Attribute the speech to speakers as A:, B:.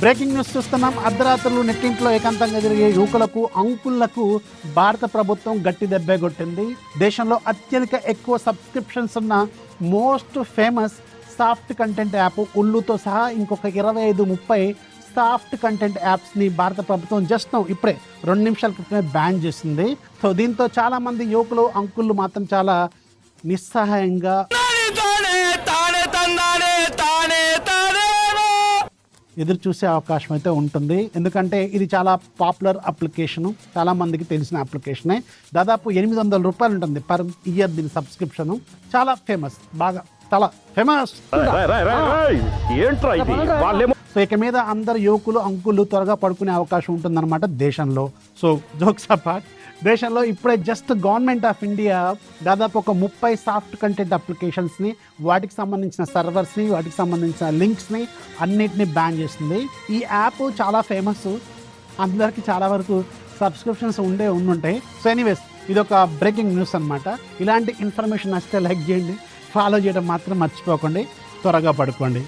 A: Breaking news చూస్తున్నాం. అర్ధరాత్రులు నెట్టింట్లో ఏకాంతంగా జరిగే యువకులకు అంకుళ్లకు భారత ప్రభుత్వం గట్టి దెబ్బే కొట్టింది. దేశంలో అత్యధిక ఎక్కువ సబ్స్క్రిప్షన్స్ ఉన్న most famous soft content app ఉల్లుతో సహా ఇంకొక 25-30 సాఫ్ట్ కంటెంట్ యాప్స్ని భారత ప్రభుత్వం జస్ట్ ఇప్పుడే 2 నిమిషాల క్రితమే బ్యాన్ చేసింది. సో దీంతో చాలామంది యువకులు అంకుళ్ళు మాత్రం చాలా నిస్సహాయంగా ఎదురు చూసే అవకాశం అయితే ఉంటుంది. ఎందుకంటే ఇది చాలా పాపులర్ అప్లికేషను, చాలా మందికి తెలిసిన అప్లికేషనే. దాదాపు 800 రూపాయలు ఉంటుంది పర్ ఇయర్ దీని సబ్స్క్రిప్షను. చాలా ఫేమస్, బాగా చాలా ఫేమస్. సో ఇక మీద అందరు యువకులు అంకులు త్వరగా పడుకునే అవకాశం ఉంటుందన్నమాట దేశంలో. సో జోక్స్ అపార్ట్, దేశంలో ఇప్పుడే జస్ట్ గవర్నమెంట్ ఆఫ్ ఇండియా దాదాపు ఒక 30 సాఫ్ట్ కంటెంట్ అప్లికేషన్స్ని, వాటికి సంబంధించిన సర్వర్స్ని, వాటికి సంబంధించిన లింక్స్ని అన్నిటిని బ్యాన్ చేస్తుంది. ఈ యాప్ చాలా ఫేమస్, అందరికీ చాలా వరకు సబ్స్క్రిప్షన్స్ ఉండుంటాయి. సో ఎనీవేస్, ఇది ఒక బ్రేకింగ్ న్యూస్ అనమాట. ఇలాంటి ఇన్ఫర్మేషన్ నచ్చితే లైక్ చేయండి, ఫాలో చేయడం మాత్రం మర్చిపోకండి. త్వరగా పడుకోండి.